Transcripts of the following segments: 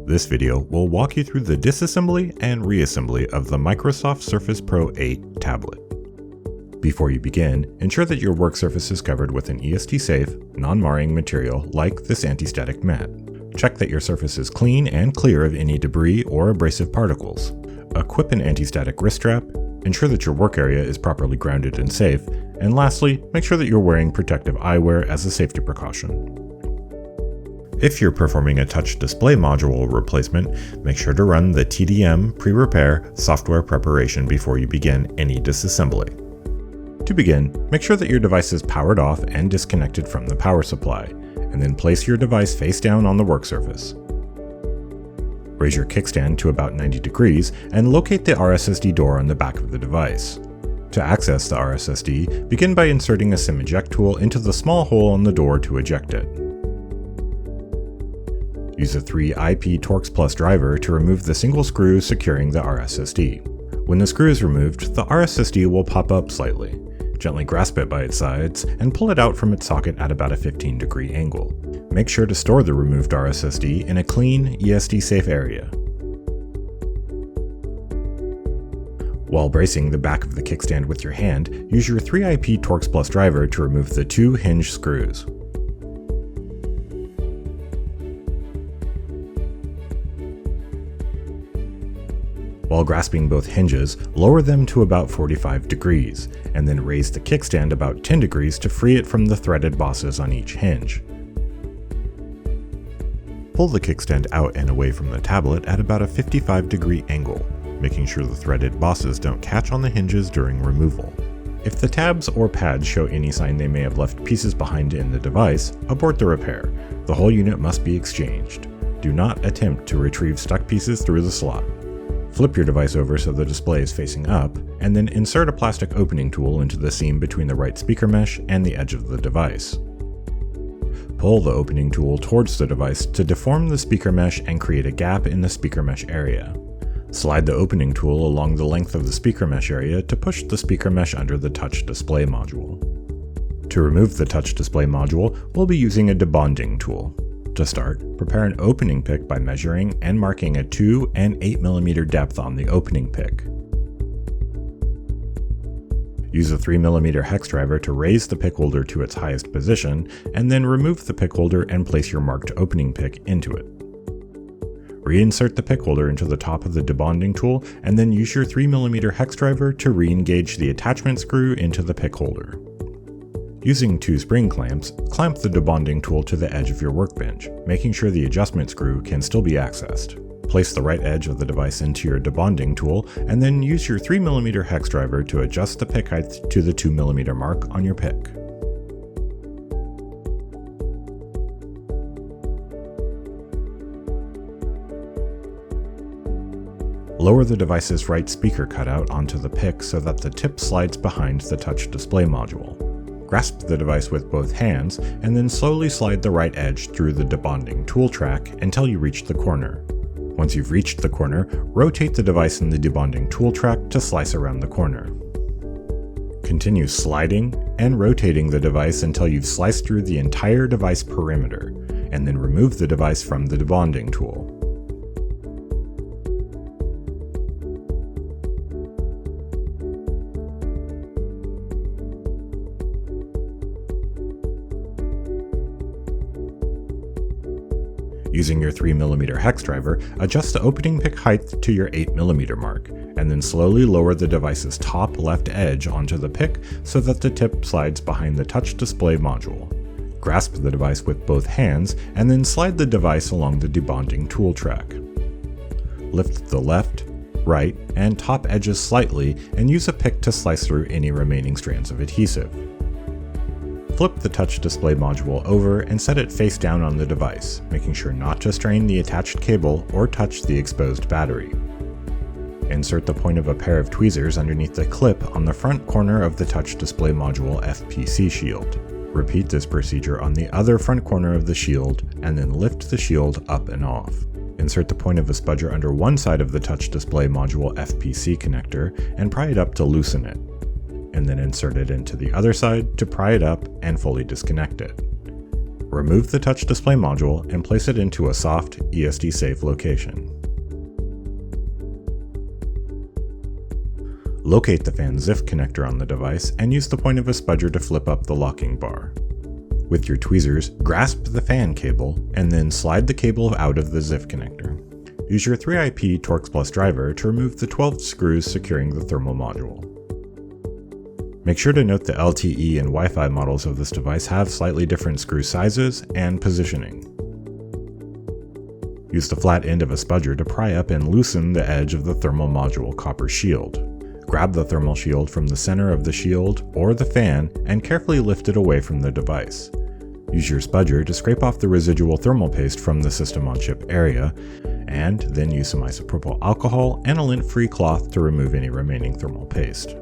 This video will walk you through the disassembly and reassembly of the Microsoft Surface Pro 8 tablet. Before you begin, ensure that your work surface is covered with an ESD-safe, non-marring material like this anti-static mat. Check that your surface is clean and clear of any debris or abrasive particles. Equip an anti-static wrist strap, ensure that your work area is properly grounded and safe, and lastly, make sure that you're wearing protective eyewear as a safety precaution. If you're performing a touch display module replacement, make sure to run the TDM pre-repair software preparation before you begin any disassembly. To begin, make sure that your device is powered off and disconnected from the power supply, and then place your device face down on the work surface. Raise your kickstand to about 90 degrees and locate the rSSD door on the back of the device. To access the rSSD, begin by inserting a SIM eject tool into the small hole on the door to eject it. Use a 3IP Torx Plus driver to remove the single screw securing the rSSD. When the screw is removed, the rSSD will pop up slightly. Gently grasp it by its sides and pull it out from its socket at about a 15-degree angle. Make sure to store the removed rSSD in a clean, ESD-safe area. While bracing the back of the kickstand with your hand, use your 3IP Torx Plus driver to remove the two hinge screws. While grasping both hinges, lower them to about 45 degrees, and then raise the kickstand about 10 degrees to free it from the threaded bosses on each hinge. Pull the kickstand out and away from the tablet at about a 55-degree angle, making sure the threaded bosses don't catch on the hinges during removal. If the tabs or pads show any sign they may have left pieces behind in the device, abort the repair. The whole unit must be exchanged. Do not attempt to retrieve stuck pieces through the slot. Flip your device over so the display is facing up, and then insert a plastic opening tool into the seam between the right speaker mesh and the edge of the device. Pull the opening tool towards the device to deform the speaker mesh and create a gap in the speaker mesh area. Slide the opening tool along the length of the speaker mesh area to push the speaker mesh under the touch display module. To remove the touch display module, we'll be using a debonding tool. To start, prepare an opening pick by measuring and marking a 2 and 8mm depth on the opening pick. Use a 3mm hex driver to raise the pick holder to its highest position, and then remove the pick holder and place your marked opening pick into it. Reinsert the pick holder into the top of the debonding tool, and then use your 3mm hex driver to re-engage the attachment screw into the pick holder. Using two spring clamps, clamp the debonding tool to the edge of your workbench, making sure the adjustment screw can still be accessed. Place the right edge of the device into your debonding tool, and then use your 3mm hex driver to adjust the pick height to the 2mm mark on your pick. Lower the device's right speaker cutout onto the pick so that the tip slides behind the touch display module. Grasp the device with both hands, and then slowly slide the right edge through the debonding tool track until you reach the corner. Once you've reached the corner, rotate the device in the debonding tool track to slice around the corner. Continue sliding and rotating the device until you've sliced through the entire device perimeter, and then remove the device from the debonding tool. Using your 3mm hex driver, adjust the opening pick height to your 8mm mark, and then slowly lower the device's top left edge onto the pick so that the tip slides behind the touch display module. Grasp the device with both hands, and then slide the device along the debonding tool track. Lift the left, right, and top edges slightly, and use a pick to slice through any remaining strands of adhesive. Flip the touch display module over and set it face down on the device, making sure not to strain the attached cable or touch the exposed battery. Insert the point of a pair of tweezers underneath the clip on the front corner of the touch display module FPC shield. Repeat this procedure on the other front corner of the shield, and then lift the shield up and off. Insert the point of a spudger under one side of the touch display module FPC connector and pry it up to loosen it, and then insert it into the other side to pry it up and fully disconnect it. Remove the touch display module and place it into a soft, ESD-safe location. Locate the fan ZIF connector on the device and use the point of a spudger to flip up the locking bar. With your tweezers, grasp the fan cable and then slide the cable out of the ZIF connector. Use your 3IP Torx Plus driver to remove the 12 screws securing the thermal module. Make sure to note the LTE and Wi-Fi models of this device have slightly different screw sizes and positioning. Use the flat end of a spudger to pry up and loosen the edge of the thermal module copper shield. Grab the thermal shield from the center of the shield or the fan and carefully lift it away from the device. Use your spudger to scrape off the residual thermal paste from the system-on-chip area, and then use some isopropyl alcohol and a lint-free cloth to remove any remaining thermal paste.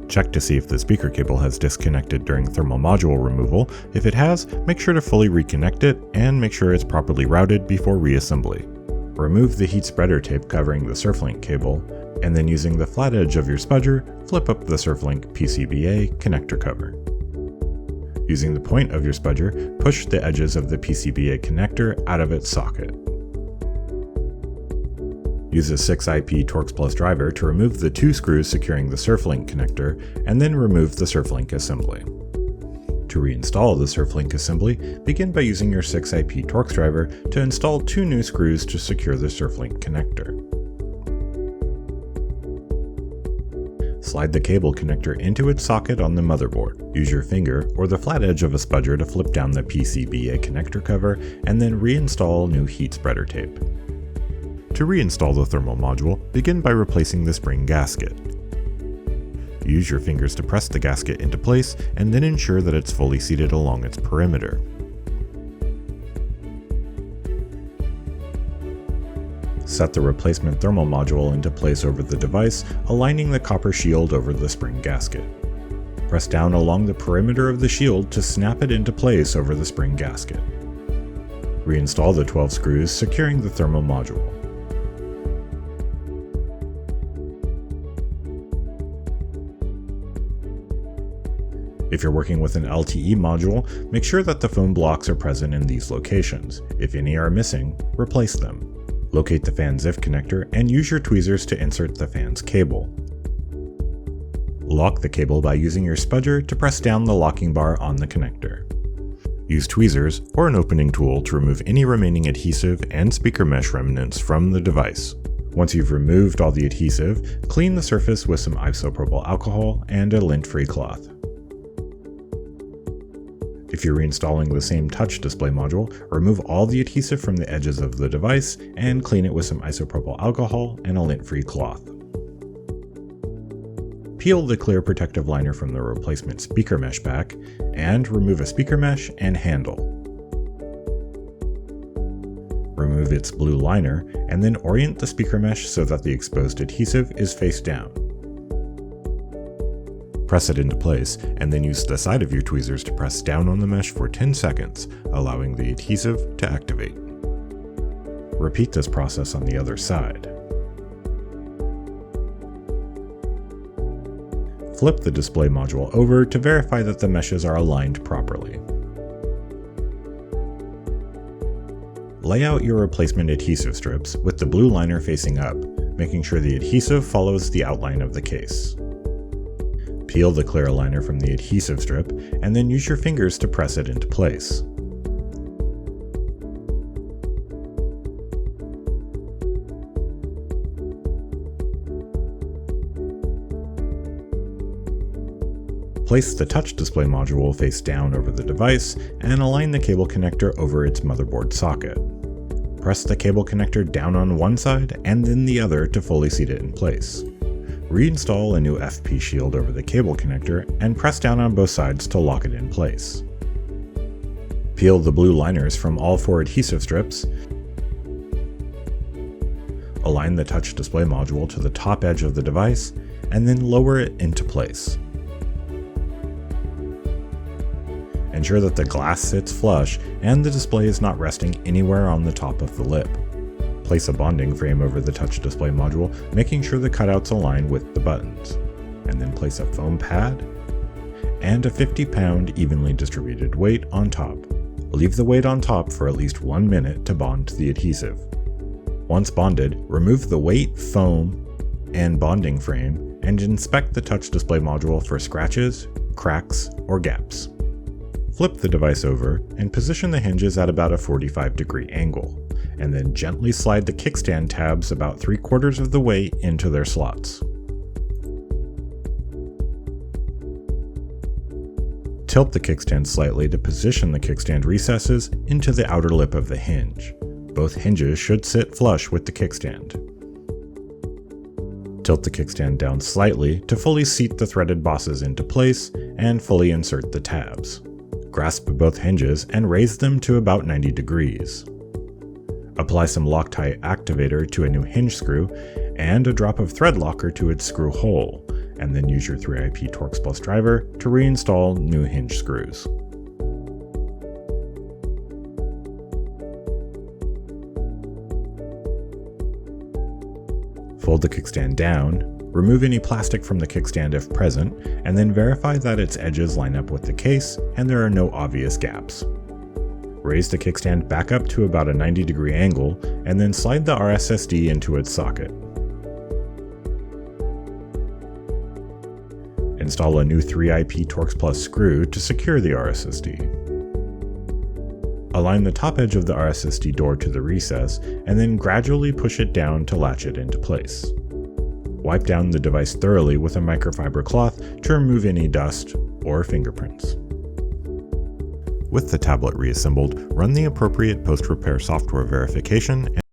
Check to see if the speaker cable has disconnected during thermal module removal. If it has, make sure to fully reconnect it and make sure it's properly routed before reassembly. Remove the heat spreader tape covering the Surflink cable, and then using the flat edge of your spudger, flip up the Surflink PCBA connector cover. Using the point of your spudger, push the edges of the PCBA connector out of its socket. Use a 6IP Torx Plus driver to remove the 2 screws securing the Surflink connector, and then remove the Surflink assembly. To reinstall the Surflink assembly, begin by using your 6IP Torx driver to install 2 new screws to secure the Surflink connector. Slide the cable connector into its socket on the motherboard. Use your finger or the flat edge of a spudger to flip down the PCBA connector cover and then reinstall new heat spreader tape. To reinstall the thermal module, begin by replacing the spring gasket. Use your fingers to press the gasket into place and then ensure that it's fully seated along its perimeter. Set the replacement thermal module into place over the device, aligning the copper shield over the spring gasket. Press down along the perimeter of the shield to snap it into place over the spring gasket. Reinstall the 12 screws securing the thermal module. If you're working with an LTE module, make sure that the phone blocks are present in these locations. If any are missing, replace them. Locate the fan ZIF connector and use your tweezers to insert the fan's cable. Lock the cable by using your spudger to press down the locking bar on the connector. Use tweezers or an opening tool to remove any remaining adhesive and speaker mesh remnants from the device. Once you've removed all the adhesive, clean the surface with some isopropyl alcohol and a lint-free cloth. If you're reinstalling the same touch display module, remove all the adhesive from the edges of the device and clean it with some isopropyl alcohol and a lint-free cloth. Peel the clear protective liner from the replacement speaker mesh back and remove a speaker mesh and handle. Remove its blue liner and then orient the speaker mesh so that the exposed adhesive is face down. Press it into place, and then use the side of your tweezers to press down on the mesh for 10 seconds, allowing the adhesive to activate. Repeat this process on the other side. Flip the display module over to verify that the meshes are aligned properly. Lay out your replacement adhesive strips with the blue liner facing up, making sure the adhesive follows the outline of the case. Peel the clear liner from the adhesive strip, and then use your fingers to press it into place. Place the touch display module face down over the device, and align the cable connector over its motherboard socket. Press the cable connector down on one side and then the other to fully seat it in place. Reinstall a new FP shield over the cable connector and press down on both sides to lock it in place. Peel the blue liners from all 4 adhesive strips. Align the touch display module to the top edge of the device and then lower it into place. Ensure that the glass sits flush and the display is not resting anywhere on the top of the lip. Place a bonding frame over the touch display module, making sure the cutouts align with the buttons, and then place a foam pad and a 50-pound evenly distributed weight on top. Leave the weight on top for at least 1 minute to bond the adhesive. Once bonded, remove the weight, foam, and bonding frame and inspect the touch display module for scratches, cracks, or gaps. Flip the device over and position the hinges at about a 45-degree angle, and then gently slide the kickstand tabs about 3/4 of the way into their slots. Tilt the kickstand slightly to position the kickstand recesses into the outer lip of the hinge. Both hinges should sit flush with the kickstand. Tilt the kickstand down slightly to fully seat the threaded bosses into place and fully insert the tabs. Grasp both hinges and raise them to about 90 degrees. Apply some Loctite activator to a new hinge screw and a drop of thread locker to its screw hole, and then use your 3IP Torx Plus driver to reinstall new hinge screws. Fold the kickstand down, remove any plastic from the kickstand if present, and then verify that its edges line up with the case and there are no obvious gaps. Raise the kickstand back up to about a 90-degree angle, and then slide the rSSD into its socket. Install a new 3IP Torx Plus screw to secure the rSSD. Align the top edge of the rSSD door to the recess, and then gradually push it down to latch it into place. Wipe down the device thoroughly with a microfiber cloth to remove any dust or fingerprints. With the tablet reassembled, run the appropriate post-repair software verification